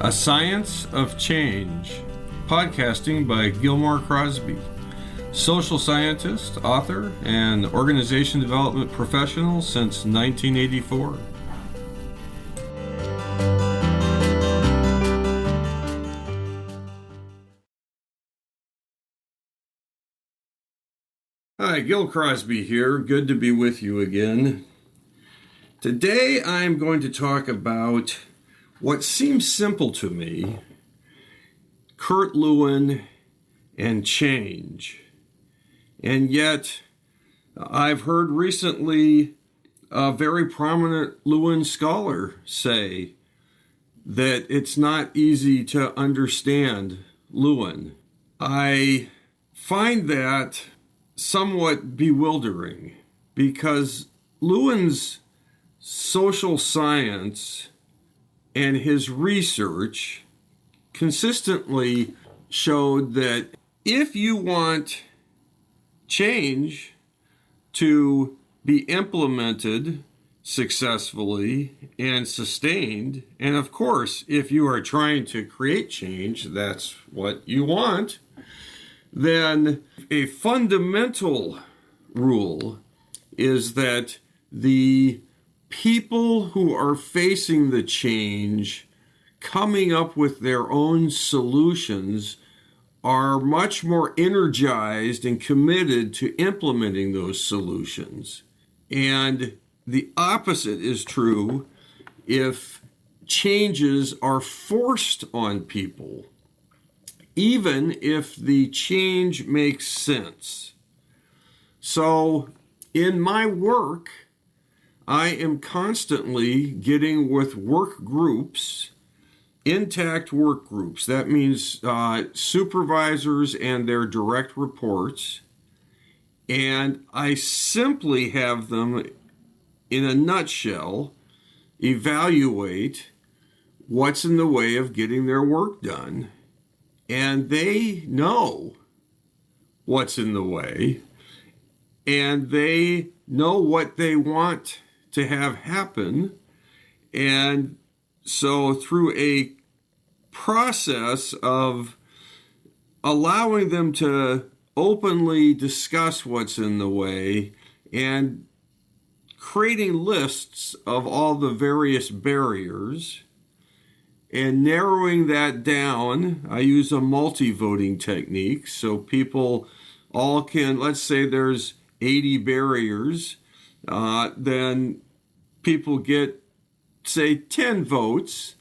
A Science of Change, podcasting by Gilmore Crosby, social scientist, author, and organization development professional since 1984. Hi, Gil Crosby here. Good to be with you again. Today I'm going to talk about what seems simple to me, Kurt Lewin and change. And yet, I've heard recently a very prominent Lewin scholar say that it's not easy to understand Lewin. I find that somewhat bewildering because Lewin's social science and his research consistently showed that if you want change to be implemented successfully and sustained, and of course, if you are trying to create change, that's what you want, then a fundamental rule is that the people who are facing the change, coming up with their own solutions, are much more energized and committed to implementing those solutions. And the opposite is true if changes are forced on people, even if the change makes sense. So in my work, I am constantly getting with work groups, intact work groups. That means supervisors and their direct reports. And I simply have them, in a nutshell, evaluate what's in the way of getting their work done. And they know what's in the way. And they know what they want to have happen. And so through a process of allowing them to openly discuss what's in the way and creating lists of all the various barriers and narrowing that down, I use a multi-voting technique. So people all can, let's say there's 80 barriers, then people get, say, 10 votes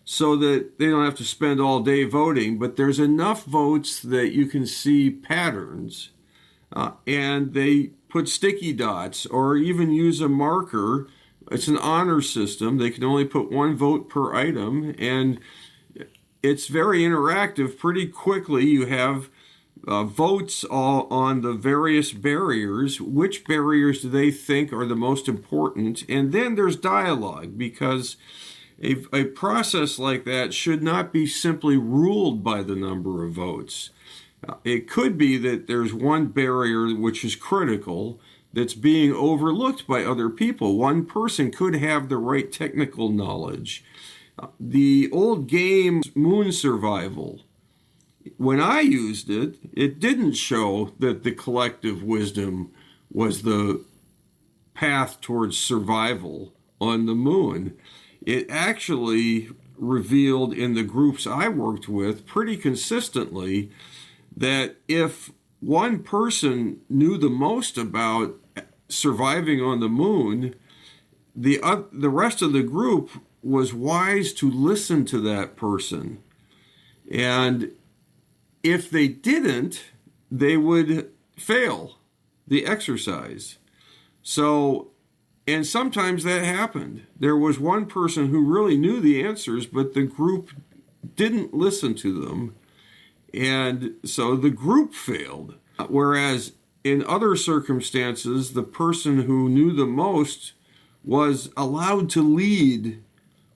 so that they don't have to spend all day voting, but there's enough votes that you can see patterns. And they put sticky dots or even use a marker. It's an honor system. They can only put one vote per item, and it's very interactive. Pretty quickly, you have votes all on the various barriers. Which barriers do they think are the most important? And then there's dialogue, because a process like that should not be simply ruled by the number of votes. It could be that there's one barrier which is critical that's being overlooked by other people. One person could have the right technical knowledge. The old game Moon Survival, when I used it, it didn't show that the collective wisdom was the path towards survival on the moon. It actually revealed in the groups I worked with pretty consistently that if one person knew the most about surviving on the moon, the rest of the group was wise to listen to that person. And if they didn't, they would fail the exercise. So, and sometimes that happened. There was one person who really knew the answers, but the group didn't listen to them. And so the group failed. Whereas in other circumstances, the person who knew the most was allowed to lead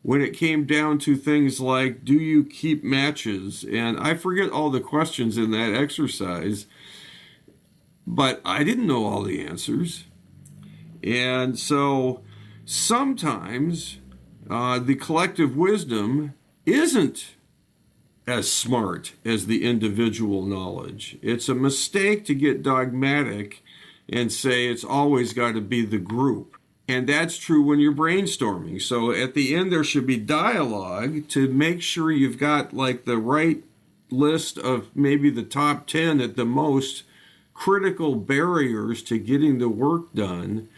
when it came down to things like, do you keep matches? And I forget all the questions in that exercise, but I didn't know all the answers. And so sometimes the collective wisdom isn't as smart as the individual knowledge. It's a mistake to get dogmatic and say it's always got to be the group. And that's true when you're brainstorming. So at the end, there should be dialogue to make sure you've got like the right list of maybe the top 10 at the most critical barriers to getting the work done.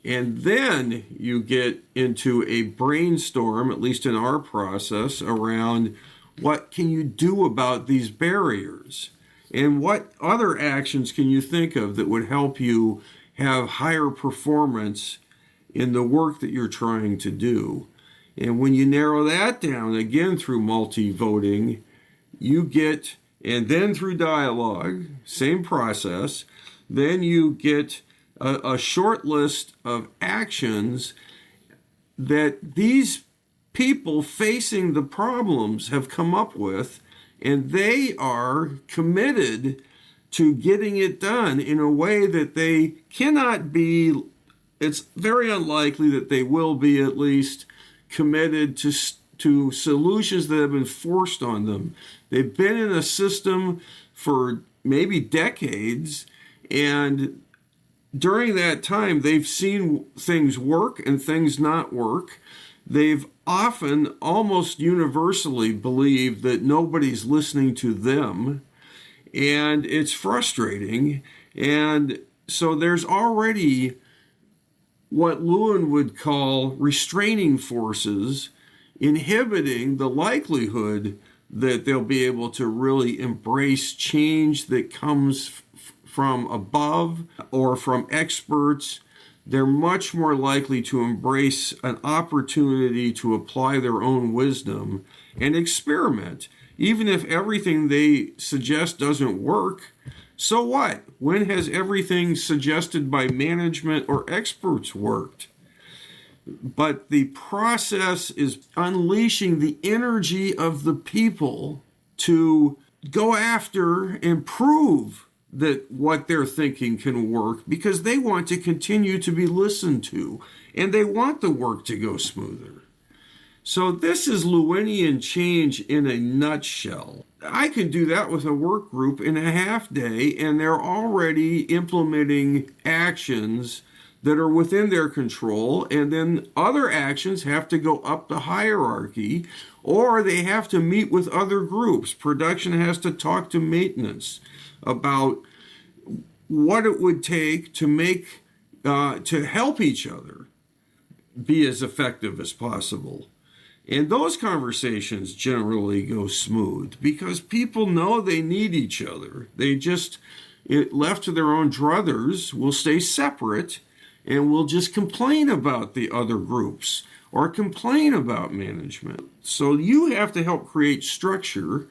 And then you get into a brainstorm, at least in our process, around what can you do about these barriers? And what other actions can you think of that would help you have higher performance in the work that you're trying to do? And when you narrow that down, again through multi-voting, you get, and then through dialogue, same process, then you get a short list of actions that these people facing the problems have come up with, and they are committed to getting it done in a way that they cannot be, it's very unlikely that they will be at least committed to solutions that have been forced on them. They've been in a system for maybe decades, and during that time, they've seen things work and things not work. They've often, almost universally, believed that nobody's listening to them, and it's frustrating. And so there's already what Lewin would call restraining forces inhibiting the likelihood that they'll be able to really embrace change that comes from above or from experts. They're much more likely to embrace an opportunity to apply their own wisdom and experiment. Even if everything they suggest doesn't work, so what? When has everything suggested by management or experts worked? But the process is unleashing the energy of the people to go after and prove that what they're thinking can work, because they want to continue to be listened to and they want the work to go smoother. So this is Lewinian change in a nutshell. I can do that with a work group in a half day, and they're already implementing actions that are within their control, and then other actions have to go up the hierarchy, or they have to meet with other groups. Production has to talk to maintenance about what it would take to make to help each other be as effective as possible. And those conversations generally go smooth because people know they need each other. They just, left to their own druthers, will stay separate and will just complain about the other groups or complain about management. So you have to help create structure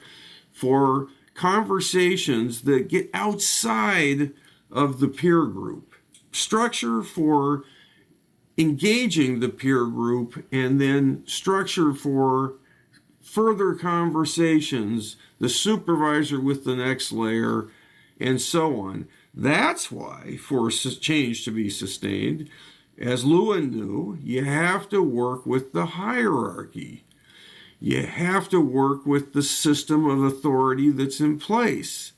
for conversations that get outside of the peer group. Structure for engaging the peer group, and then structure for further conversations, the supervisor with the next layer, and so on. That's why, for change to be sustained, as Lewin knew, you have to work with the hierarchy. You have to work with the system of authority that's in place.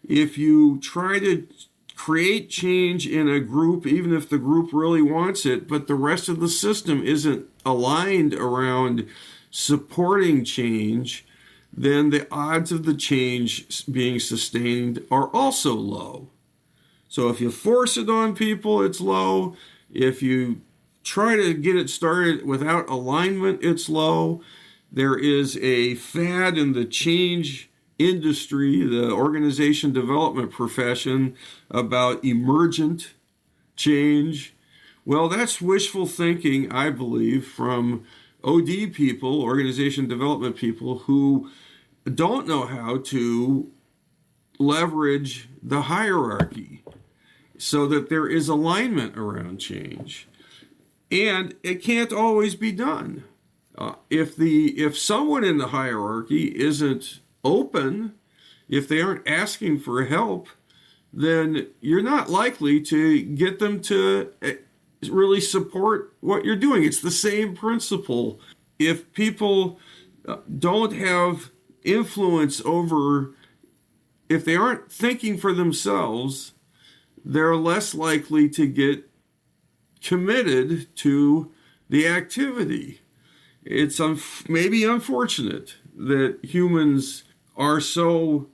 If you try to create change in a group, even if the group really wants it, but the rest of the system isn't aligned around supporting change, then the odds of the change being sustained are also low. So if you force it on people, it's low. If you try to get it started without alignment, it's low. There is a fad in the change industry, the organization development profession, about emergent change. Well, that's wishful thinking, I believe, from OD people, organization development people, who don't know how to leverage the hierarchy so that there is alignment around change. And it can't always be done. If someone in the hierarchy isn't open, if they aren't asking for help, then you're not likely to get them to really support what you're doing. It's the same principle. If people don't have influence over, if they aren't thinking for themselves, they're less likely to get committed to the activity. It's maybe unfortunate that humans are so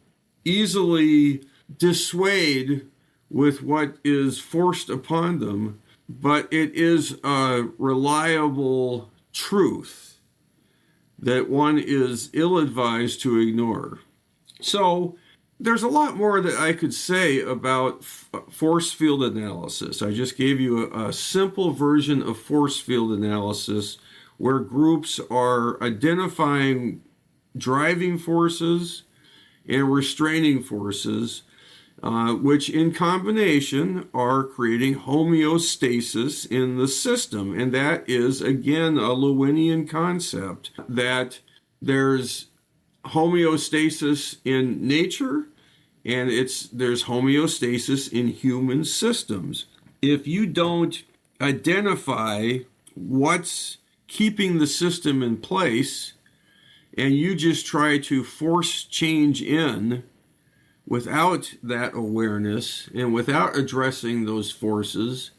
easily dissuaded with what is forced upon them, but it is a reliable truth that one is ill-advised to ignore. So there's a lot more that I could say about force field analysis. I just gave you a simple version of force field analysis where groups are identifying driving forces and restraining forces, which in combination are creating homeostasis in the system. And that is, again, a Lewinian concept, that there's homeostasis in nature and there's homeostasis in human systems. If you don't identify what's keeping the system in place and you just try to force change in without that awareness and without addressing those forces,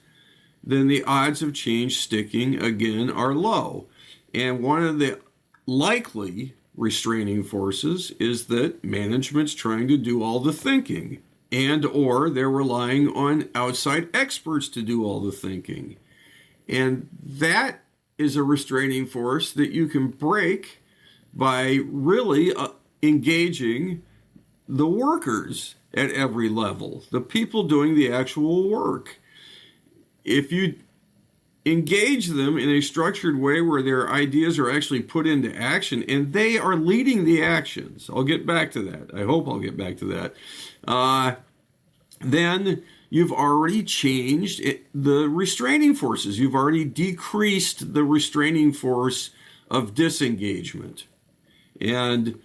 then the odds of change sticking again are low. And one of the likely restraining forces is that management's trying to do all the thinking, and or they're relying on outside experts to do all the thinking. And that is a restraining force that you can break by really engaging the workers at every level, the people doing the actual work. If you engage them in a structured way where their ideas are actually put into action and they are leading the actions, I'll get back to that. I hope I'll get back to that. Then you've already changed the restraining forces. You've already decreased the restraining force of disengagement. And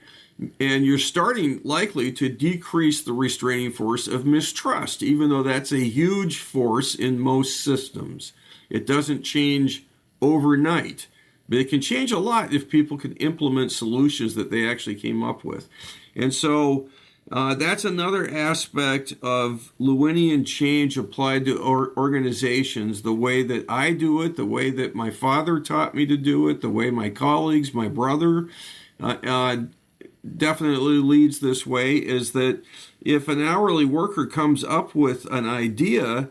you're starting likely to decrease the restraining force of mistrust, even though that's a huge force in most systems. It doesn't change overnight, but it can change a lot if people can implement solutions that they actually came up with. And so that's another aspect of Lewinian change applied to organizations, the way that I do it, the way that my father taught me to do it, the way my colleagues, my brother definitely leads this way, is that if an hourly worker comes up with an idea,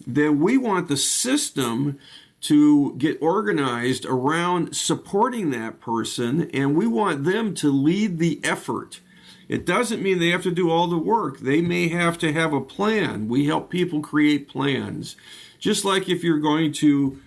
then we want the system to get organized around supporting that person, and we want them to lead the effort. It doesn't mean they have to do all the work. They may have to have a plan. We help people create plans. Just like if you're going to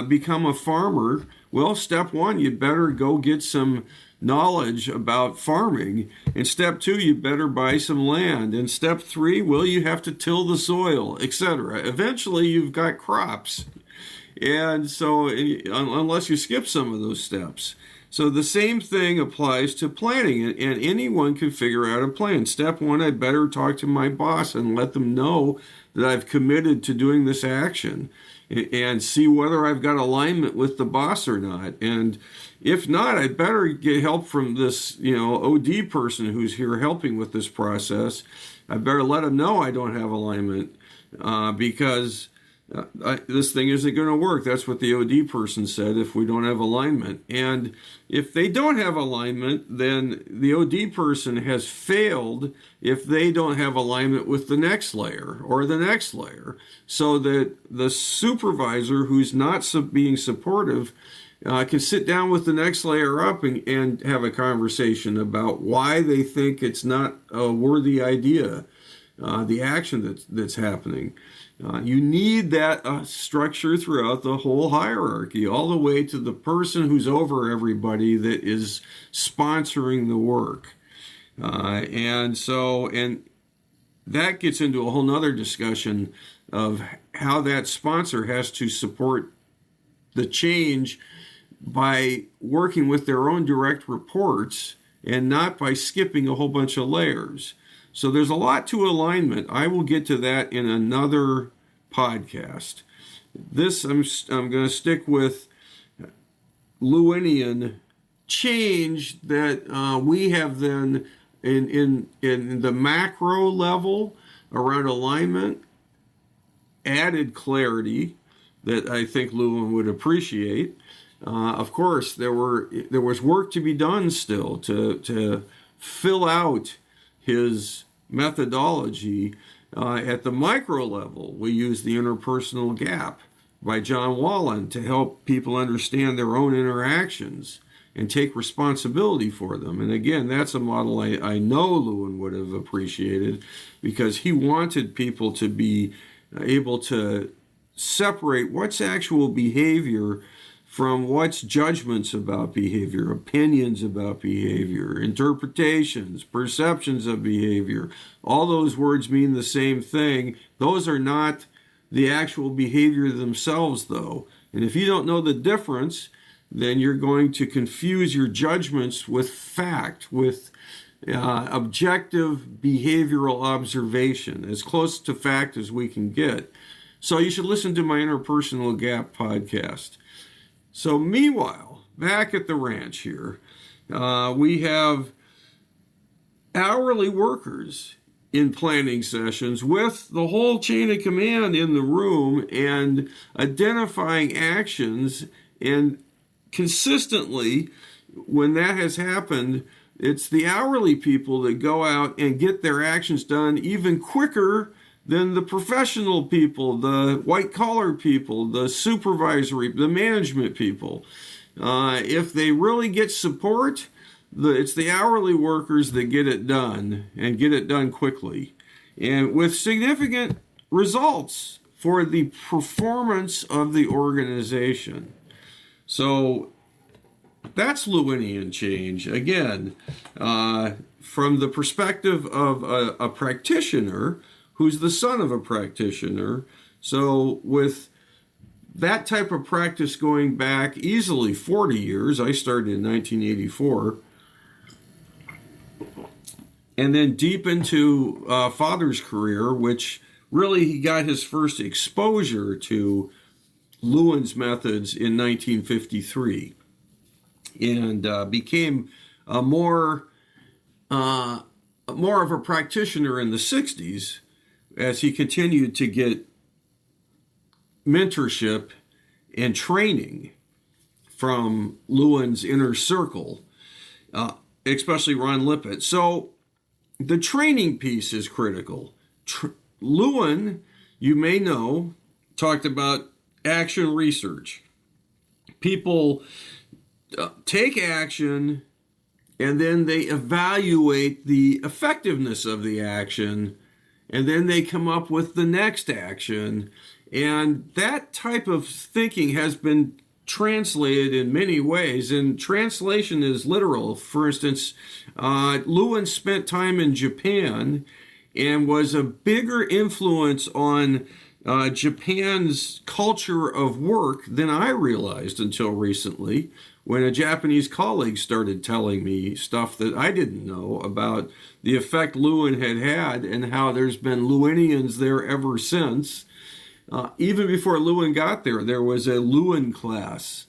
become a farmer, well, step one, you better go get some knowledge about farming. And step two, you better buy some land. And step three, well, you have to till the soil, etc. Eventually, you've got crops. And so, unless you skip some of those steps. So the same thing applies to planning, and anyone can figure out a plan. Step one, I better talk to my boss and let them know that I've committed to doing this action and see whether I've got alignment with the boss or not. And if not, I better get help from this, OD person who's here helping with this process. I better let them know I don't have alignment because this thing isn't going to work. That's what the OD person said, if we don't have alignment. And if they don't have alignment, then the OD person has failed if they don't have alignment with the next layer or the next layer, so that the supervisor who's not being supportive can sit down with the next layer up and have a conversation about why they think it's not a worthy idea, the action that's happening. You need that structure throughout the whole hierarchy, all the way to the person who's over everybody that is sponsoring the work. And that gets into a whole nother discussion of how that sponsor has to support the change by working with their own direct reports and not by skipping a whole bunch of layers. So there's a lot to alignment. I will get to that in another podcast. This, I'm going to stick with Lewinian change that we have then in the macro level around alignment added clarity that I think Lewin would appreciate. Of course, there was work to be done still to fill out his methodology. At the micro level, we use the interpersonal gap by John Wallen to help people understand their own interactions and take responsibility for them. And again, that's a model I know Lewin would have appreciated, because he wanted people to be able to separate what's actual behavior from what's judgments about behavior, opinions about behavior, interpretations, perceptions of behavior. All those words mean the same thing. Those are not the actual behavior themselves, though. And if you don't know the difference, then you're going to confuse your judgments with fact, with objective behavioral observation, as close to fact as we can get. So you should listen to my Interpersonal Gap podcast. So meanwhile, back at the ranch here, we have hourly workers in planning sessions with the whole chain of command in the room and identifying actions. And consistently, when that has happened, it's the hourly people that go out and get their actions done even quicker than the professional people, the white-collar people, the supervisory, the management people. If they really get support, it's the hourly workers that get it done, and get it done quickly, and with significant results for the performance of the organization. So that's Lewinian change. Again, from the perspective of a practitioner who's the son of a practitioner. So with that type of practice going back easily 40 years, I started in 1984, and then deep into Father's career, which really he got his first exposure to Lewin's methods in 1953, and became more of a practitioner in the 60s as he continued to get mentorship and training from Lewin's inner circle, especially Ron Lippert. So the training piece is critical. Lewin, you may know, talked about action research. People take action and then they evaluate the effectiveness of the action, and then they come up with the next action. And that type of thinking has been translated in many ways, and translation is literal. For instance, Lewin spent time in Japan and was a bigger influence on Japan's culture of work than I realized until recently, when a Japanese colleague started telling me stuff that I didn't know about the effect Lewin had and how there's been Lewinians there ever since. Even before Lewin got there, there was a Lewin class.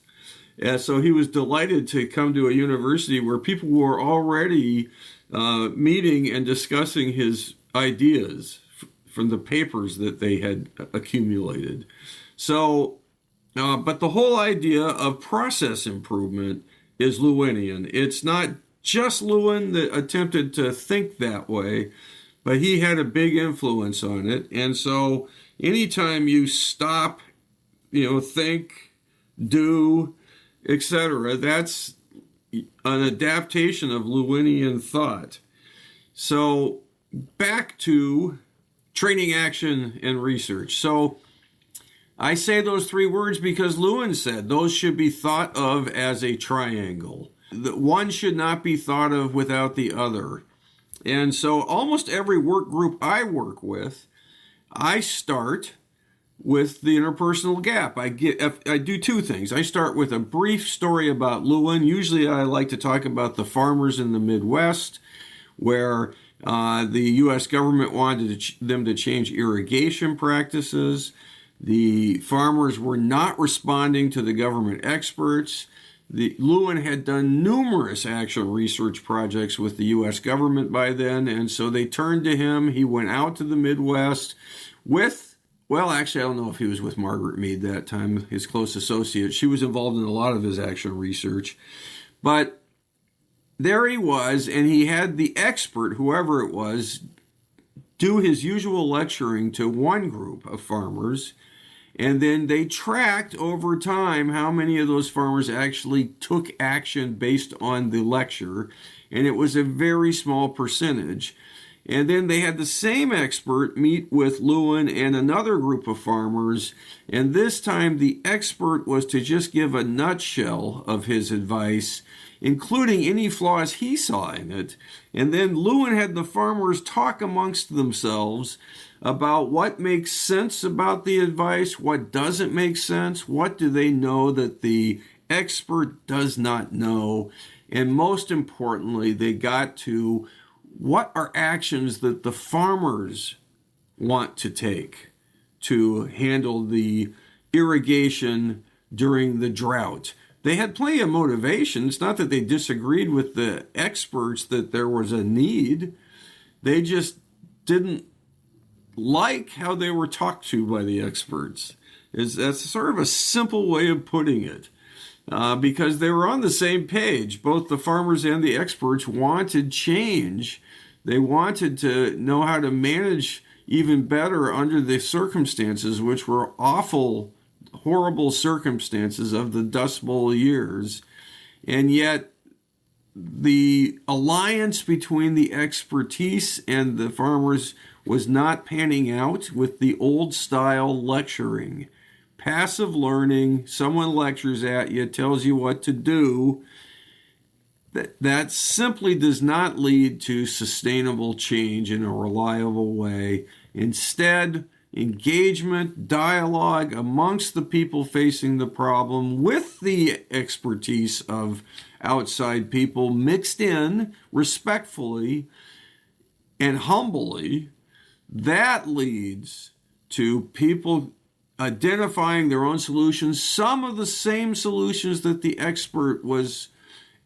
And so he was delighted to come to a university where people were already meeting and discussing his ideas from the papers that they had accumulated. So, but the whole idea of process improvement is Lewinian. It's not just Lewin that attempted to think that way, but he had a big influence on it. And so anytime you stop, think, do, etc., that's an adaptation of Lewinian thought. So back to training, action, and research. So I say those three words because Lewin said those should be thought of as a triangle. The one should not be thought of without the other. And so almost every work group I work with, I start with the interpersonal gap. I do two things. I start with a brief story about Lewin. Usually I like to talk about the farmers in the Midwest, where the U.S. government wanted them to change irrigation practices. The farmers were not responding to the government experts. Lewin had done numerous actual research projects with the U.S. government by then, and so they turned to him. He went out to the Midwest with, well, actually, I don't know if he was with Margaret Mead that time, his close associate. She was involved in a lot of his actual research. But there he was, and he had the expert, whoever it was, do his usual lecturing to one group of farmers. And then they tracked over time how many of those farmers actually took action based on the lecture. And it was a very small percentage. And then they had the same expert meet with Lewin and another group of farmers. And this time the expert was to just give a nutshell of his advice, including any flaws he saw in it. And then Lewin had the farmers talk amongst themselves about what makes sense about the advice, what doesn't make sense, what do they know that the expert does not know, and most importantly, they got to what are actions that the farmers want to take to handle the irrigation during the drought. They had plenty of motivation. It's not that they disagreed with the experts that there was a need. They just didn't like how they were talked to by the experts. That's sort of a simple way of putting it. Because they were on the same page. Both the farmers and the experts wanted change. They wanted to know how to manage even better under the circumstances, which were awful, horrible circumstances of the Dust Bowl years. And yet, the alliance between the expertise and the farmers was not panning out with the old style lecturing. Passive learning, someone lectures at you, tells you what to do. That simply does not lead to sustainable change in a reliable way. Instead, engagement, dialogue amongst the people facing the problem with the expertise of outside people mixed in respectfully and humbly, that leads to people identifying their own solutions, some of the same solutions that the expert was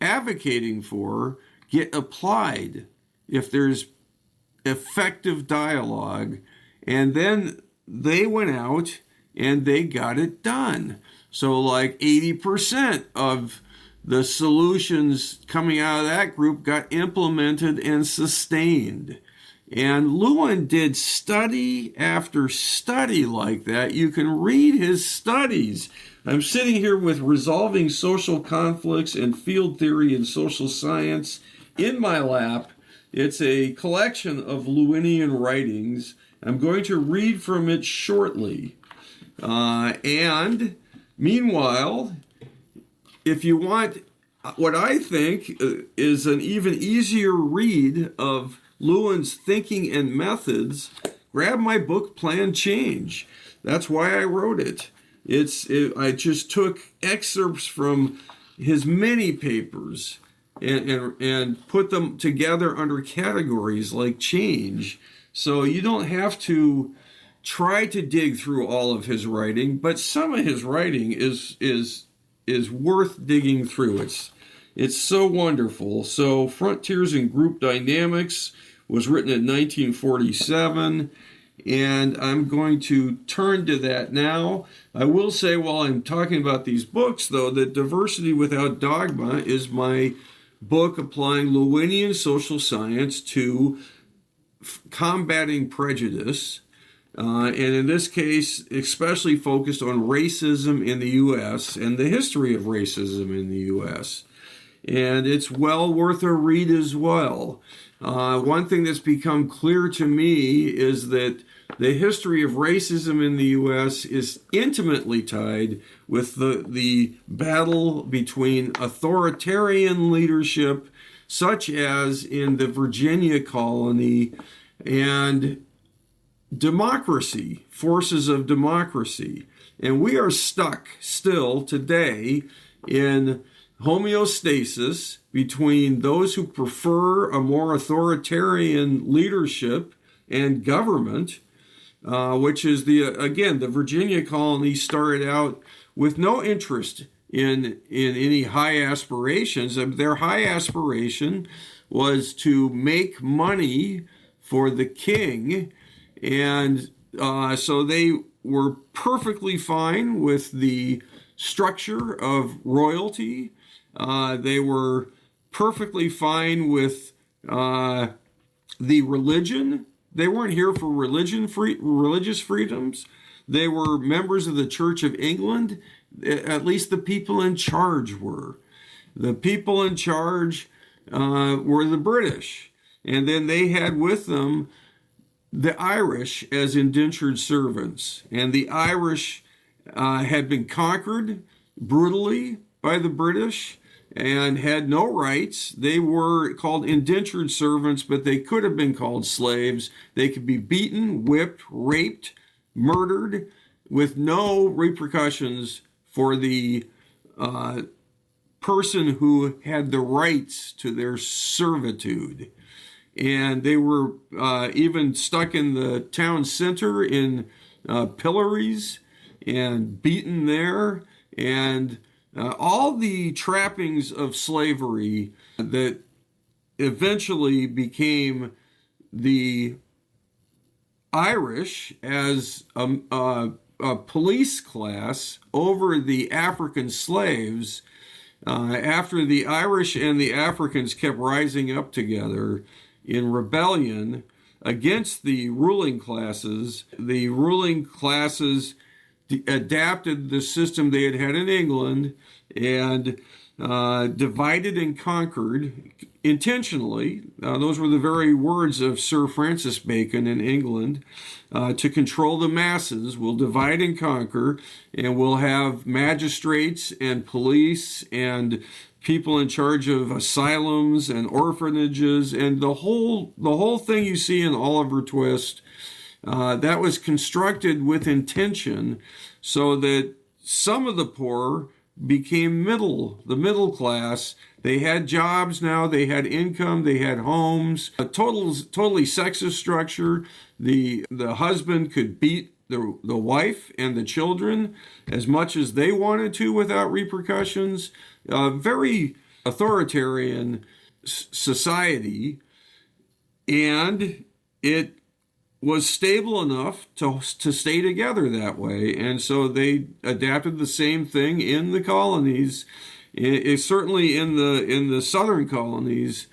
advocating for get applied if there's effective dialogue. And then they went out and they got it done. So like 80% of the solutions coming out of that group got implemented and sustained. And Lewin did study after study like that. You can read his studies. I'm sitting here with Resolving Social Conflicts and Field Theory in Social Science in my lap. It's a collection of Lewinian writings. I'm going to read from it shortly. And meanwhile, if you want what I think is an even easier read of Lewin's thinking and methods, grab my book, Plan Change. That's why I wrote it. I just took excerpts from his many papers and put them together under categories like change. So you don't have to try to dig through all of his writing, but some of his writing is worth digging through. It's so wonderful. So Frontiers in Group Dynamics was written in 1947, and I'm going to turn to that now. I will say while I'm talking about these books, though, that Diversity Without Dogma is my book applying Lewinian social science to combating prejudice, and in this case, especially focused on racism in the U.S. and the history of racism in the U.S. And it's well worth a read as well. One thing that's become clear to me is that the history of racism in the U.S. is intimately tied with the battle between authoritarian leadership, such as in the Virginia colony, and democracy, forces of democracy. And we are stuck still today in homeostasis between those who prefer a more authoritarian leadership and government, which is the Virginia colony started out with no interest in any high aspirations. Their high aspiration was to make money for the king, and so they were perfectly fine with the structure of royalty. They were perfectly fine with the religion. They weren't here for religious freedoms. They were members of the Church of England. At least the people in charge were. The people in charge were the British. And then they had with them the Irish as indentured servants. And the Irish had been conquered brutally by the British and had no rights. They were called indentured servants, but they could have been called slaves. They could be beaten, whipped, raped, murdered with no repercussions for the person who had the rights to their servitude. And they were even stuck in the town center in pillories and beaten there, and all the trappings of slavery that eventually became the Irish as a police class over the African slaves. After the Irish and the Africans kept rising up together in rebellion against the ruling classes adapted the system they had in England and divided and conquered intentionally. Those were the very words of Sir Francis Bacon in England. To control the masses, we'll divide and conquer, and we'll have magistrates and police and people in charge of asylums and orphanages, and the whole thing you see in Oliver Twist. That was constructed with intention so that some of the poor became the middle class. They had jobs now, they had income, they had homes. A totally sexist structure. The husband could beat the wife and the children as much as they wanted to without repercussions. Very authoritarian society, and it was stable enough to stay together that way. And so they adapted the same thing in the colonies, certainly in the southern colonies,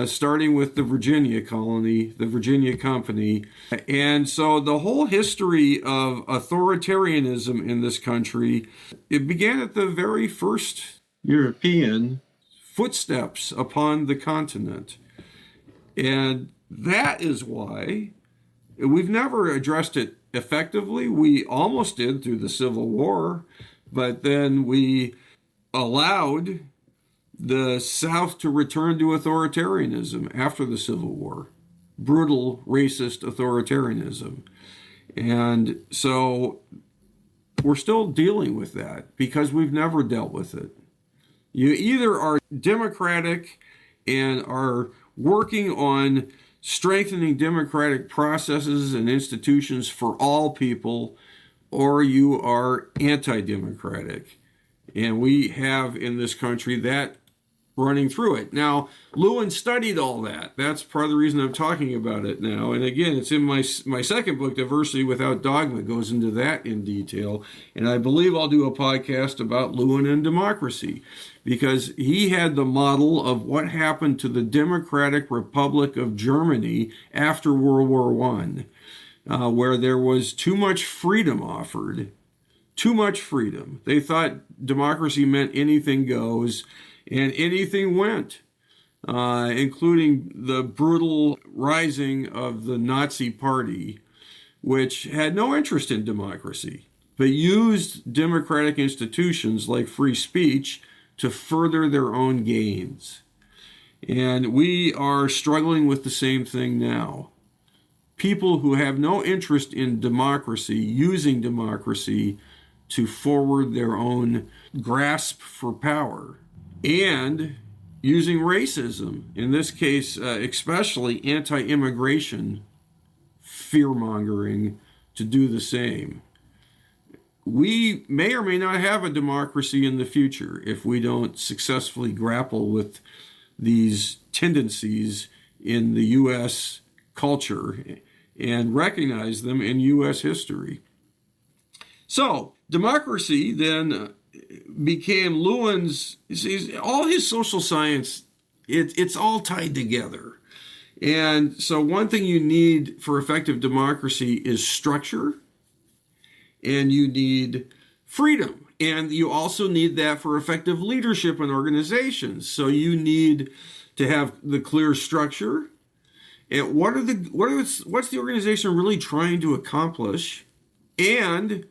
starting with the Virginia colony, the Virginia Company. And so the whole history of authoritarianism in this country, it began at the very first European footsteps upon the continent. And that is why we've never addressed it effectively. We almost did through the Civil War, but then we allowed the South to return to authoritarianism after the Civil War. Brutal, racist authoritarianism. And so we're still dealing with that because we've never dealt with it. You either are democratic and are working on strengthening democratic processes and institutions for all people, or you are anti-democratic. And we have in this country that running through it. Now, Lewin studied all that. That's part of the reason I'm talking about it now. And again, it's in my second book, Diversity Without Dogma, goes into that in detail. And I believe I'll do a podcast about Lewin and democracy, because he had the model of what happened to the Democratic Republic of Germany after World War I, where there was too much freedom offered. Too much freedom. They thought democracy meant anything goes, and anything went, including the brutal rising of the Nazi Party, which had no interest in democracy, but used democratic institutions like free speech to further their own gains. And we are struggling with the same thing now. People who have no interest in democracy, using democracy to forward their own grasp for power, and using racism, in this case, especially anti-immigration fear-mongering, to do the same. we may or may not have a democracy in the future if we don't successfully grapple with these tendencies in the U.S. culture and recognize them in U.S. history. So, democracy then became Lewin's, all his social science, it's all tied together. And so one thing you need for effective democracy is structure, and you need freedom. And you also need that for effective leadership in organizations. So you need to have the clear structure. And what's the organization really trying to accomplish? And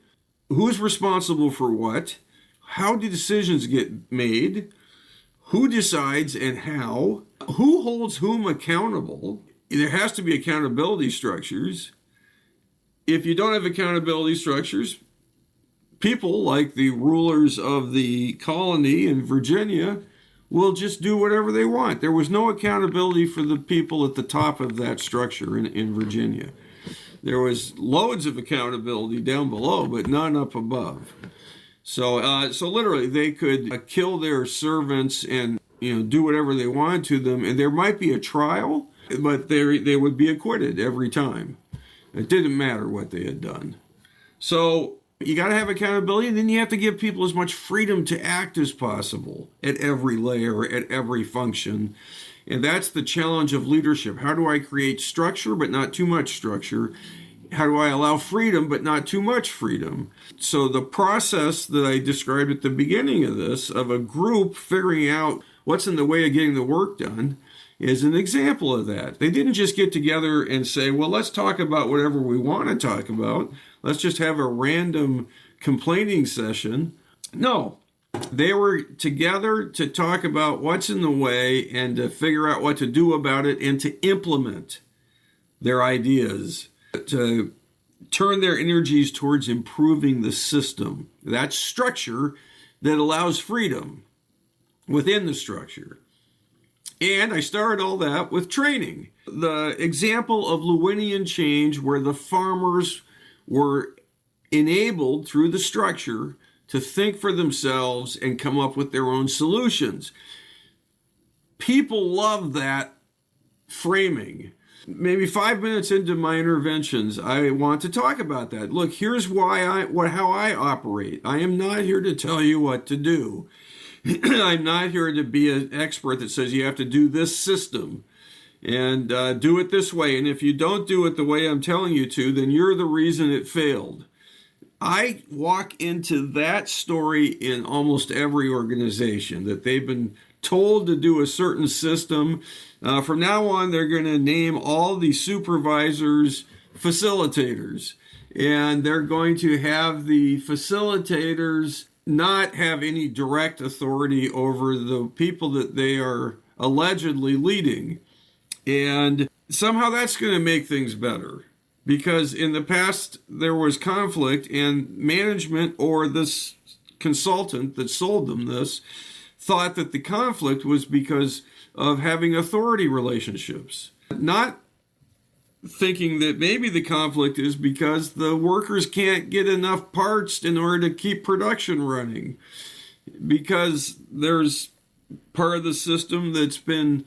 who's responsible for what? How do decisions get made? Who decides and how? Who holds whom accountable? There has to be accountability structures. If you don't have accountability structures, people like the rulers of the colony in Virginia will just do whatever they want. There was no accountability for the people at the top of that structure in Virginia. There was loads of accountability down below, but none up above. So literally, they could kill their servants and do whatever they wanted to them, and there might be a trial, but they would be acquitted every time. It didn't matter what they had done. So you got to have accountability, and then you have to give people as much freedom to act as possible at every layer, at every function. And that's the challenge of leadership. How do I create structure, but not too much structure? How do I allow freedom, but not too much freedom? So the process that I described at the beginning of this, of a group figuring out what's in the way of getting the work done, is an example of that. They didn't just get together and say, well, let's talk about whatever we want to talk about. Let's just have a random complaining session. No, they were together to talk about what's in the way and to figure out what to do about it and to implement their ideas, to turn their energies towards improving the system. That's structure that allows freedom within the structure. And I started all that with training. The example of Lewinian change where the farmers were enabled through the structure to think for themselves and come up with their own solutions. People love that framing. Maybe 5 minutes into my interventions, I want to talk about that. Look, here's how I operate. I am not here to tell you what to do. I'm not here to be an expert that says you have to do this system and do it this way. And if you don't do it the way I'm telling you to, then you're the reason it failed. I walk into that story in almost every organization, that they've been told to do a certain system. From now on, they're going to name all the supervisors facilitators. And they're going to have the facilitators not have any direct authority over the people that they are allegedly leading. And somehow that's going to make things better. Because in the past, there was conflict, and management or this consultant that sold them this thought that the conflict was because of having authority relationships. Not thinking that maybe the conflict is because the workers can't get enough parts in order to keep production running. Because there's part of the system that's been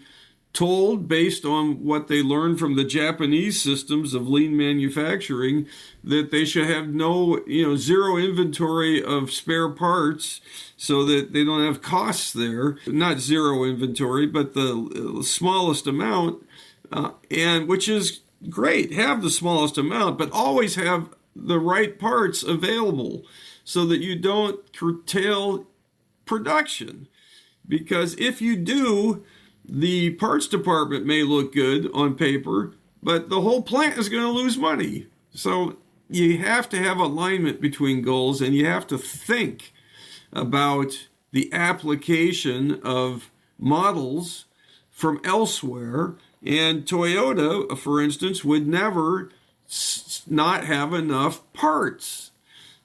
told, based on what they learned from the Japanese systems of lean manufacturing, that they should have zero inventory of spare parts so that they don't have costs there. Not zero inventory, but the smallest amount, and which is great. Have the smallest amount, but always have the right parts available so that you don't curtail production. Because if you do, the parts department may look good on paper, but the whole plant is going to lose money. So you have to have alignment between goals, and you have to think about the application of models from elsewhere. And Toyota, for instance, would never not have enough parts.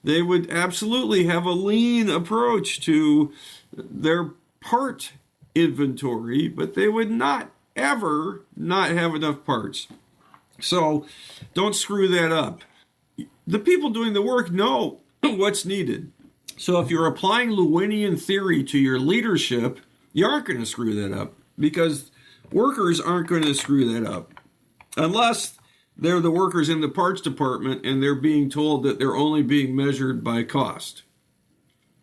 They would absolutely have a lean approach to their part inventory, but they would not ever not have enough parts. So don't screw that up. The people doing the work know what's needed. So if you're applying Lewinian theory to your leadership, you aren't going to screw that up, because workers aren't going to screw that up unless they're the workers in the parts department and they're being told that they're only being measured by cost.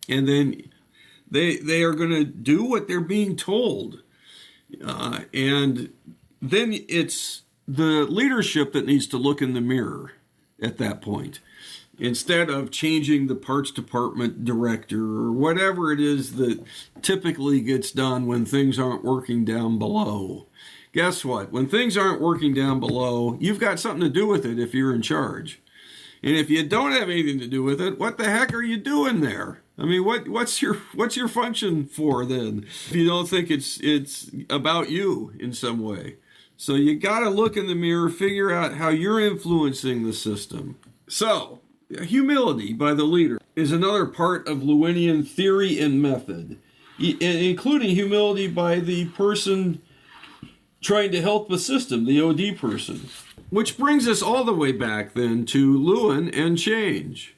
And then they are going to do what they're being told. And then it's the leadership that needs to look in the mirror at that point, instead of changing the parts department director or whatever it is that typically gets done when things aren't working down below. Guess what? When things aren't working down below, you've got something to do with it if you're in charge. And if you don't have anything to do with it, what the heck are you doing there? I mean, what's your function for then, if you don't think it's about you in some way? So you got to look in the mirror, figure out how you're influencing the system. So humility by the leader is another part of Lewinian theory and method, including humility by the person trying to help the system, the OD person. Which brings us all the way back then to Lewin and change.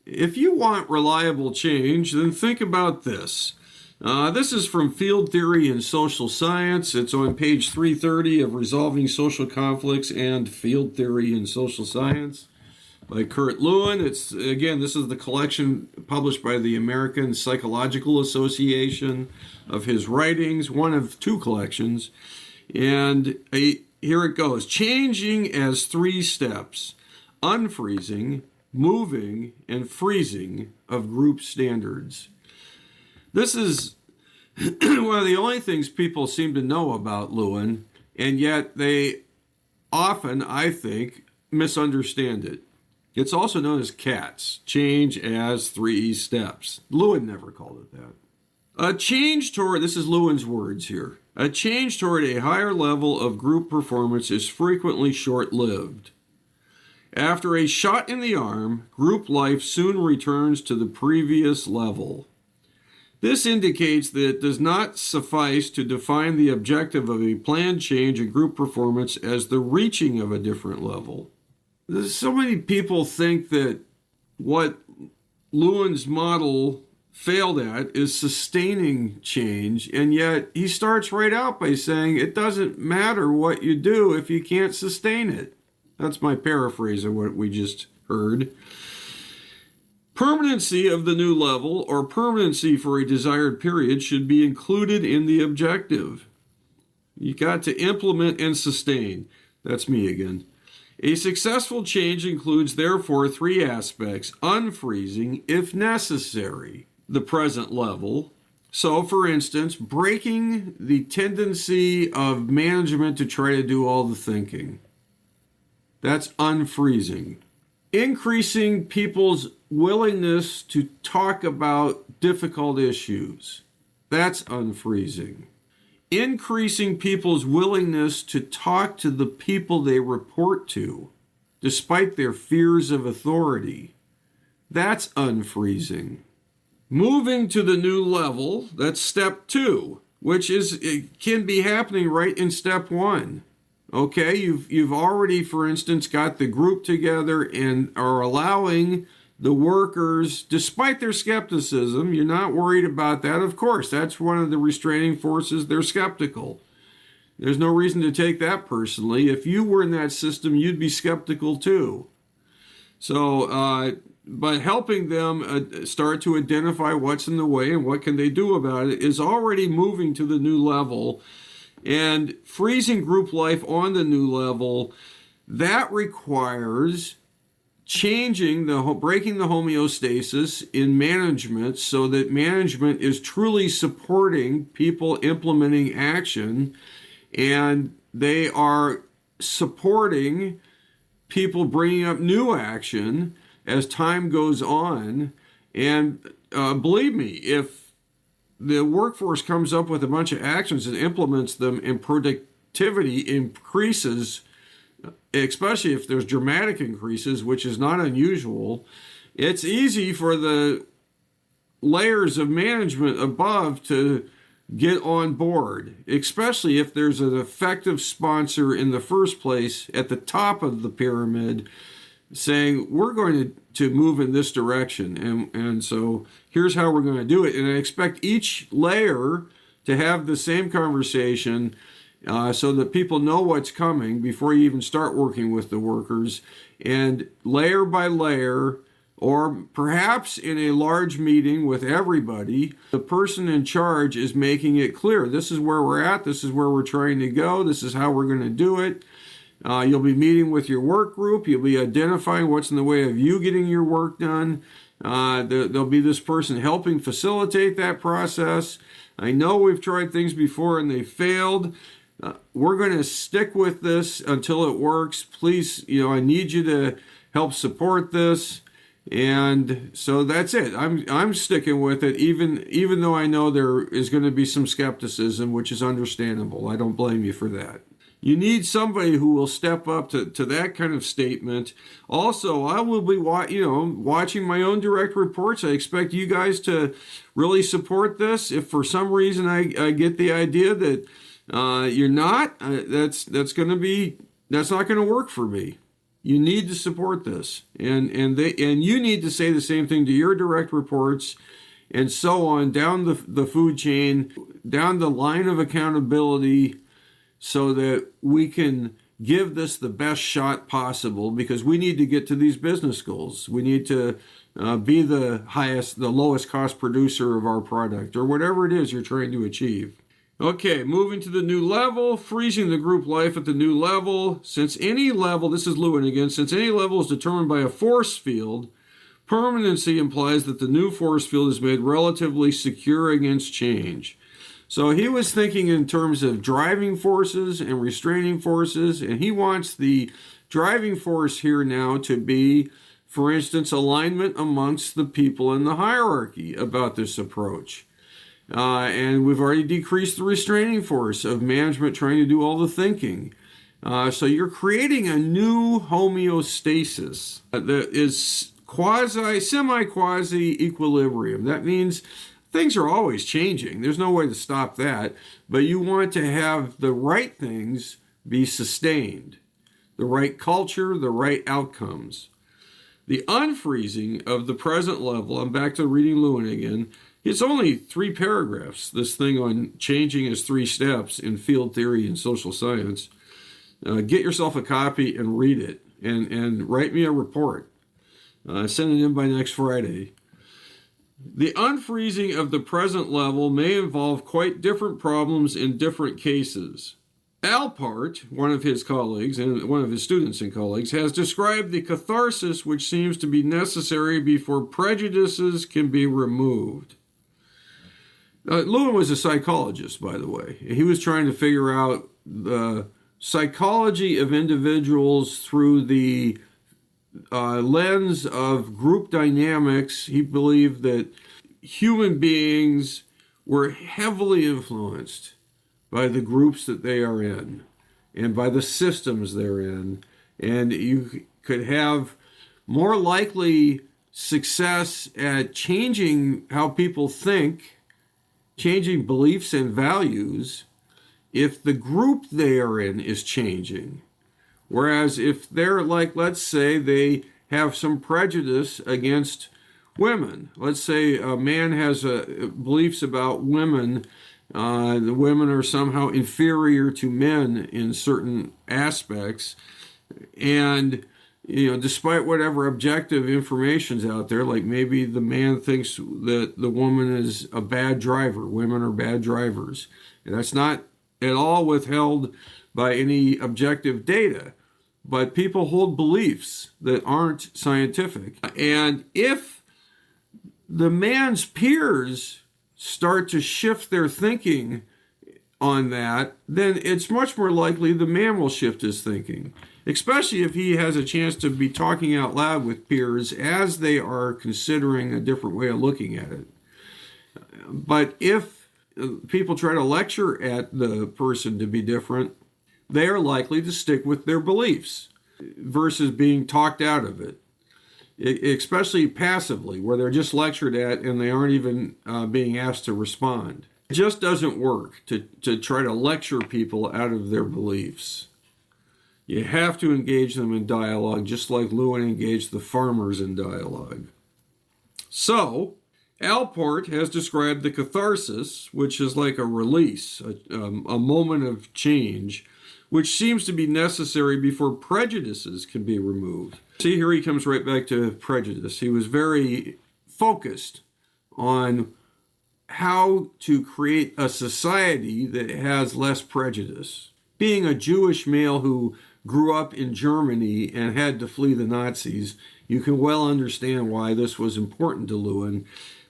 If you want reliable change, then think about this. This is from Field Theory in Social Science. It's on page 330 of Resolving Social Conflicts and Field Theory in Social Science by Kurt Lewin. This is the collection published by the American Psychological Association of his writings, one of two collections. And here it goes. Changing as 3 steps: unfreezing, moving, and freezing of group standards. This is one of the only things people seem to know about Lewin, and yet they often, I think, misunderstand it. It's also known as CATS, change as 3 steps. Lewin never called it that. A change toward, this is Lewin's words here, a change toward a higher level of group performance is frequently short-lived. After a shot in the arm, group life soon returns to the previous level. This indicates that it does not suffice to define the objective of a planned change in group performance as the reaching of a different level. So many people think that what Lewin's model failed at is sustaining change, and yet he starts right out by saying it doesn't matter what you do if you can't sustain it. That's my paraphrase of what we just heard. Permanency of the new level, or permanency for a desired period, should be included in the objective. You got to implement and sustain. That's me again. A successful change includes, therefore, 3 aspects: unfreezing, if necessary, the present level. So, for instance, breaking the tendency of management to try to do all the thinking. That's unfreezing. Increasing people's willingness to talk about difficult issues. That's unfreezing. Increasing people's willingness to talk to the people they report to, despite their fears of authority. That's unfreezing. Moving to the new level, that's step 2, which it can be happening right in step 1. Okay, you've already, for instance, got the group together and are allowing the workers, despite their skepticism, you're not worried about that. Of course, that's one of the restraining forces. They're skeptical. There's no reason to take that personally. If you were in that system, you'd be skeptical too. So, but helping them start to identify what's in the way and what can they do about it is already moving to the new level. And freezing group life on the new level, that requires breaking the homeostasis in management so that management is truly supporting people implementing action, and they are supporting people bringing up new action as time goes on. And believe me, if the workforce comes up with a bunch of actions and implements them, and productivity increases, especially if there's dramatic increases, which is not unusual, it's easy for the layers of management above to get on board, especially if there's an effective sponsor in the first place at the top of the pyramid saying we're going to move in this direction, and so here's how we're going to do it. And I expect each layer to have the same conversation so that people know what's coming before you even start working with the workers. And layer by layer, or perhaps in a large meeting with everybody, the person in charge is making it clear. This is where we're at. This is where we're trying to go. This is how we're going to do it. You'll be meeting with your work group. You'll be identifying what's in the way of you getting your work done. There'll be this person helping facilitate that process. I know we've tried things before and they failed. We're going to stick with this until it works. Please, I need you to help support this. And so that's it. I'm sticking with it, even though I know there is going to be some skepticism, which is understandable. I don't blame you for that. You need somebody who will step up to that kind of statement. Also, I will be watching my own direct reports. I expect you guys to really support this. If for some reason I get the idea that you're not, that's not going to work for me. You need to support this, and you need to say the same thing to your direct reports, and so on down the food chain, down the line of accountability, so that we can give this the best shot possible, because we need to get to these business goals. We need to be the lowest cost producer of our product, or whatever it is you're trying to achieve. Okay, moving to the new level, freezing the group life at the new level. Since any level, this is Lewin again, since any level is determined by a force field, permanency implies that the new force field is made relatively secure against change. So he was thinking in terms of driving forces and restraining forces, and he wants the driving force here now to be, for instance, alignment amongst the people in the hierarchy about this approach. And we've already decreased the restraining force of management trying to do all the thinking. So you're creating a new homeostasis that is semi-quasi equilibrium. That means things are always changing. There's no way to stop that. But you want to have the right things be sustained, the right culture, the right outcomes. The unfreezing of the present level, I'm back to reading Lewin again, it's only 3 paragraphs, this thing on changing as 3 steps in field theory and social science. Get yourself a copy and read it, and write me a report. Send it in by next Friday. The unfreezing of the present level may involve quite different problems in different cases. Alpart, one of his colleagues, and one of his students and colleagues, has described the catharsis which seems to be necessary before prejudices can be removed. Lewin was a psychologist, by the way. He was trying to figure out the psychology of individuals through the lens of group dynamics. He believed that human beings were heavily influenced by the groups that they are in and by the systems they're in. And you could have more likely success at changing how people think, changing beliefs and values, if the group they are in is changing. Whereas if they're like, let's say they have some prejudice against women. Let's say a man has beliefs about women. The women are somehow inferior to men in certain aspects. And, despite whatever objective information's out there, like maybe the man thinks that the woman is a bad driver. Women are bad drivers. And that's not at all withheld by any objective data. But people hold beliefs that aren't scientific. And if the man's peers start to shift their thinking on that, then it's much more likely the man will shift his thinking, especially if he has a chance to be talking out loud with peers as they are considering a different way of looking at it. But if people try to lecture at the person to be different, they are likely to stick with their beliefs versus being talked out of it, especially passively, where they're just lectured at and they aren't even being asked to respond. It just doesn't work to try to lecture people out of their beliefs. You have to engage them in dialogue, just like Lewin engaged the farmers in dialogue. So, Alport has described the catharsis, which is like a release, a moment of change, which seems to be necessary before prejudices can be removed. See, here he comes right back to prejudice. He was very focused on how to create a society that has less prejudice. Being a Jewish male who grew up in Germany and had to flee the Nazis, you can well understand why this was important to Lewin.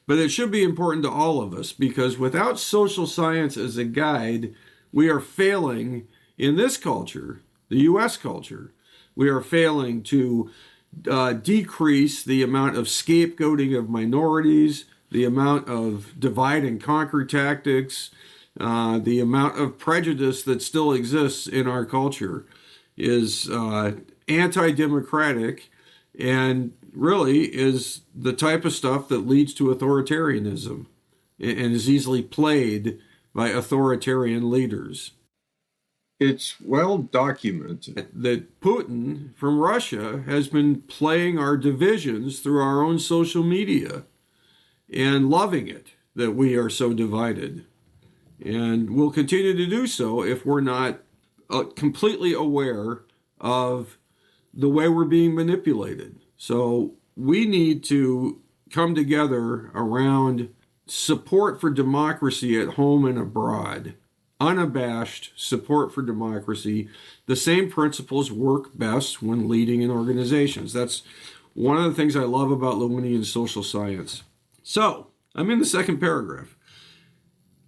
But it should be important to all of us, because without social science as a guide, we are failing in this culture, the U.S. culture. We are failing to decrease the amount of scapegoating of minorities, the amount of divide and conquer tactics, the amount of prejudice that still exists in our culture is anti-democratic and really is the type of stuff that leads to authoritarianism and is easily played by authoritarian leaders. It's well documented that Putin from Russia has been playing our divisions through our own social media and loving it that we are so divided. And will continue to do so if we're not completely aware of the way we're being manipulated. So we need to come together around support for democracy at home and abroad. Unabashed support for democracy. The same principles work best when leading in organizations. That's one of the things I love about Lewinian social science. So, I'm in the second paragraph.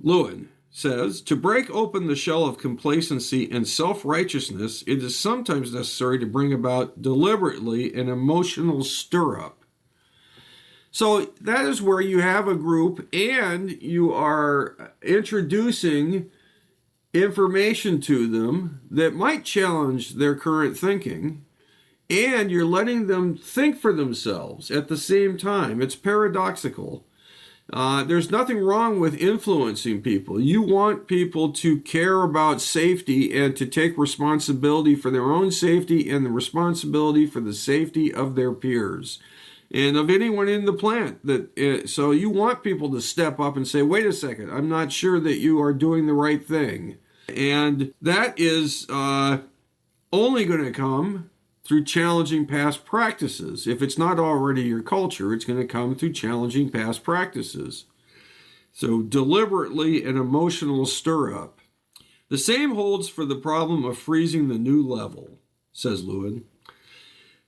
Lewin says, to break open the shell of complacency and self-righteousness, it is sometimes necessary to bring about deliberately an emotional stir-up. So that is where you have a group and you are introducing information to them that might challenge their current thinking, and you're letting them think for themselves at the same time. It's paradoxical. There's nothing wrong with influencing people. You want people to care about safety and to take responsibility for their own safety and the responsibility for the safety of their peers and of anyone in the plant. So you want people to step up and say, wait a second, I'm not sure that you are doing the right thing. And that is only going to come through challenging past practices. If it's not already your culture, it's going to come through challenging past practices. So deliberately an emotional stir-up. The same holds for the problem of freezing the new level, says Lewin.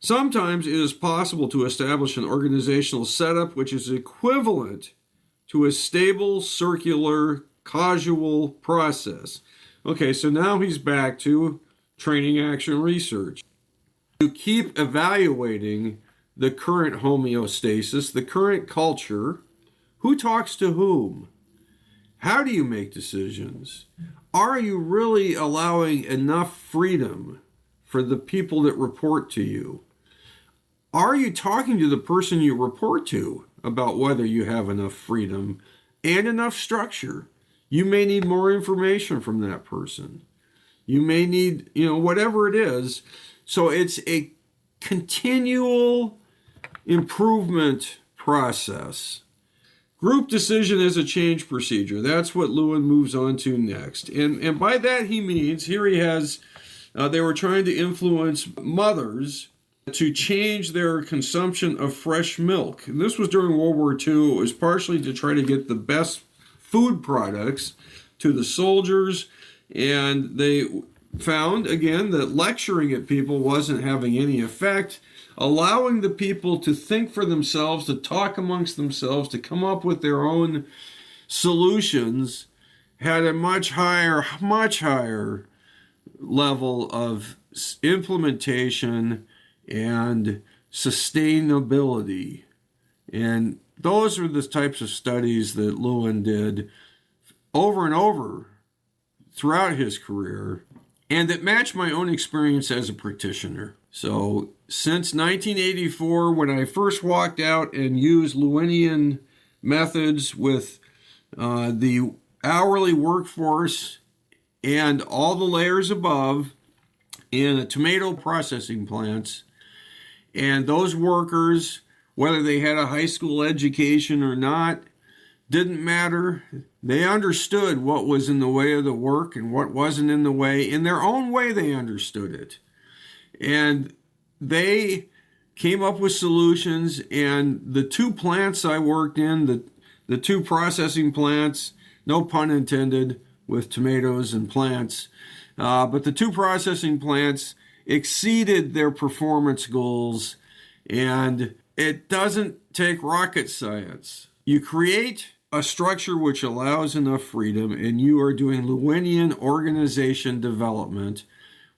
Sometimes it is possible to establish an organizational setup which is equivalent to a stable, circular, causal process. Okay, so now he's back to training action research. You keep evaluating the current homeostasis, the current culture. Who talks to whom? How do you make decisions? Are you really allowing enough freedom for the people that report to you? Are you talking to the person you report to about whether you have enough freedom and enough structure? You may need more information from that person. You may need, whatever it is. So it's a continual improvement process. Group decision is a change procedure. That's what Lewin moves on to next. And by that he means, here he has, they were trying to influence mothers to change their consumption of fresh milk. And this was during World War II. It was partially to try to get the best food products to the soldiers. And they found, again, that lecturing at people wasn't having any effect. Allowing the people to think for themselves, to talk amongst themselves, to come up with their own solutions had a much higher level of implementation and sustainability. And those are the types of studies that Lewin did over and over throughout his career, and that match my own experience as a practitioner. So since 1984, when I first walked out and used Lewinian methods with the hourly workforce and all the layers above, in a tomato processing plants. And those workers, whether they had a high school education or not, didn't matter. They understood what was in the way of the work and what wasn't in the way. In their own way, they understood it. And they came up with solutions. And the two plants I worked in, the two processing plants, no pun intended, with tomatoes and plants, but the two processing plants exceeded their performance goals. And it doesn't take rocket science. You create a structure which allows enough freedom, and you are doing Lewinian organization development,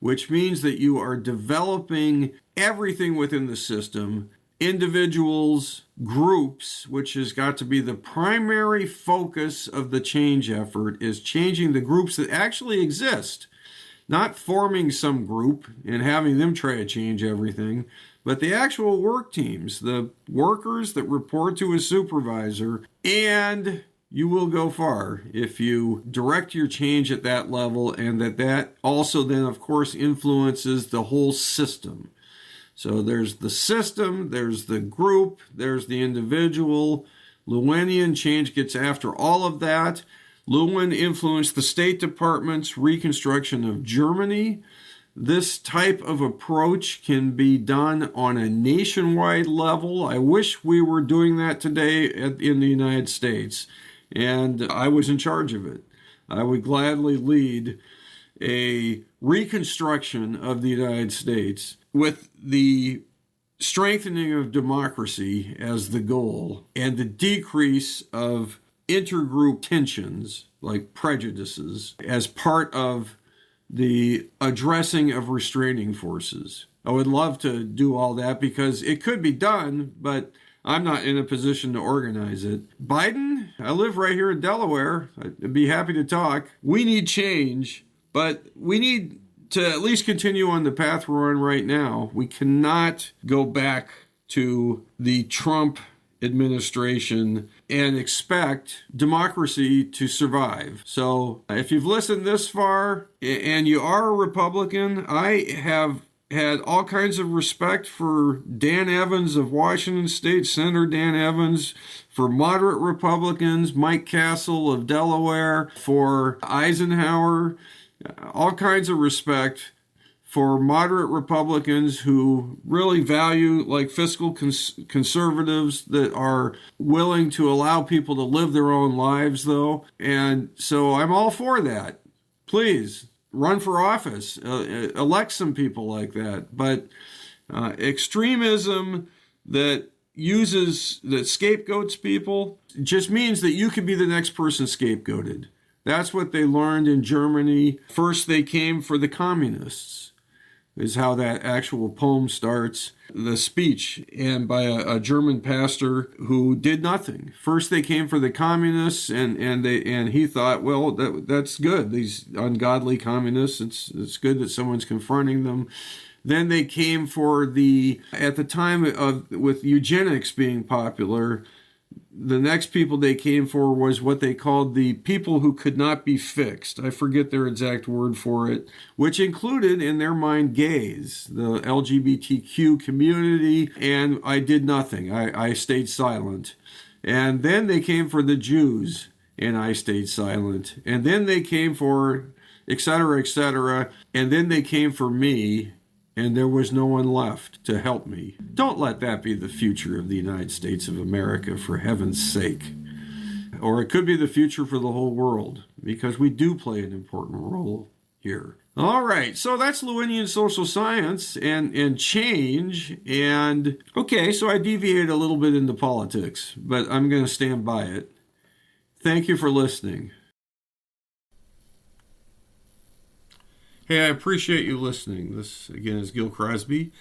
which means that you are developing everything within the system, individuals, groups, which has got to be the primary focus of the change effort, is changing the groups that actually exist, not forming some group and having them try to change everything, but the actual work teams, the workers that report to a supervisor. And you will go far if you direct your change at that level, and that also then, of course, influences the whole system. So there's the system, there's the group, there's the individual. Lewinian change gets after all of that. Lewin influenced the State Department's reconstruction of Germany. This type of approach can be done on a nationwide level. I wish we were doing that today in the United States, and I was in charge of it. I would gladly lead a reconstruction of the United States with the strengthening of democracy as the goal and the decrease of intergroup tensions like prejudices as part of the addressing of restraining forces. I would love to do all that because it could be done, but I'm not in a position to organize it. Biden, I live right here in Delaware. I'd be happy to talk. We need change, but we need to at least continue on the path we're on right now. We cannot go back to the Trump administration and expect democracy to survive. So if you've listened this far and you are a Republican, I have had all kinds of respect for Dan Evans of Washington State, Senator Dan Evans, for moderate Republicans, Mike Castle of Delaware, for Eisenhower, all kinds of respect for moderate Republicans who really value like fiscal conservatives that are willing to allow people to live their own lives, though. And so I'm all for that. Please run for office, elect some people like that. But extremism that scapegoats people just means that you could be the next person scapegoated. That's what they learned in Germany. First, they came for the communists, is how that actual poem starts, the speech, and by a German pastor who did nothing. First they came for the communists, and he thought, well, that's good. These ungodly communists, it's good that someone's confronting them. Then they came for at the time with eugenics being popular, the next people they came for was what they called the people who could not be fixed. I forget their exact word for it, which included in their mind gays, the LGBTQ community, and I did nothing. I stayed silent. And then they came for the Jews, and I stayed silent. And then they came for et cetera, and then they came for me, and there was no one left to help me. Don't let that be the future of the United States of America, for heaven's sake. Or it could be the future for the whole world, because we do play an important role here. All right, so that's Lewinian social science and change. And okay, so I deviated a little bit into politics, but I'm going to stand by it. Thank you for listening. Hey, I appreciate you listening. This, again, is Gil Crosby.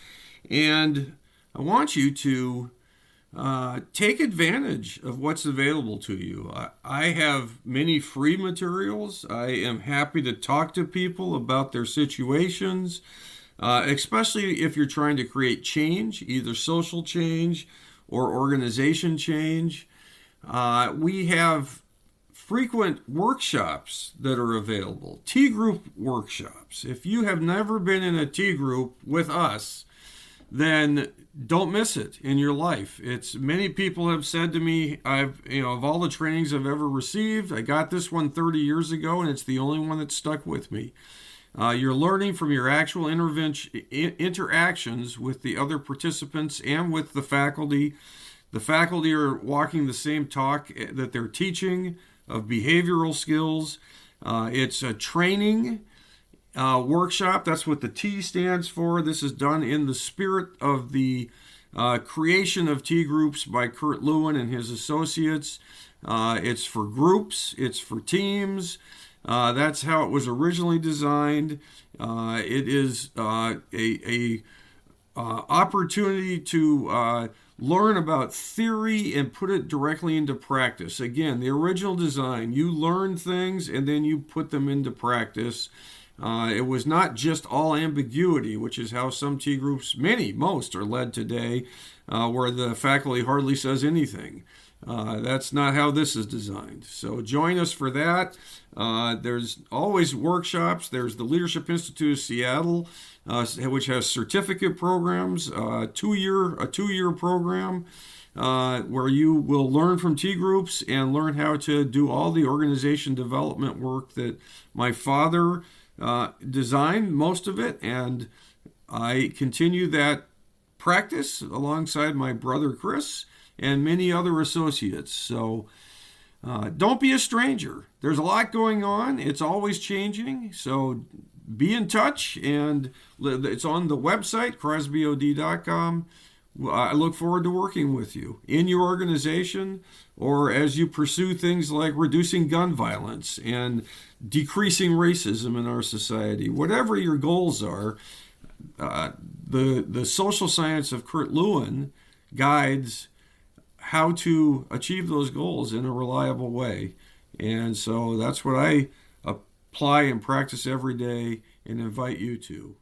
And I want you to take advantage of what's available to you. I have many free materials. I am happy to talk to people about their situations, especially if you're trying to create change, either social change or organization change. We have frequent workshops that are available, T group workshops. If you have never been in a T group with us, then don't miss it in your life. It's many people have said to me, of all the trainings I've ever received, I got this one 30 years ago, and it's the only one that stuck with me. You're learning from your actual interactions with the other participants and with the faculty. The faculty are walking the same talk that they're teaching of behavioral skills. It's a training workshop. That's what the T stands for. This is done in the spirit of the creation of T groups by Kurt Lewin and his associates. It's for groups. It's for teams. That's how it was originally designed. It is a opportunity to learn about theory and put it directly into practice. Again, the original design, you learn things and then you put them into practice. It was not just all ambiguity, which is how some T groups, most are led today, where the faculty hardly says anything. That's not how this is designed. So join us for that. There's always workshops. There's the Leadership Institute of Seattle, which has certificate programs, a two-year program where you will learn from T groups and learn how to do all the organization development work that my father designed, most of it, and I continue that practice alongside my brother Chris and many other associates. So don't be a stranger. There's a lot going on. It's always changing. So be in touch, and it's on the website, crosbyod.com. I look forward to working with you in your organization or as you pursue things like reducing gun violence and decreasing racism in our society. Whatever your goals are, the social science of Kurt Lewin guides how to achieve those goals in a reliable way. And so that's what I apply and practice every day and invite you to.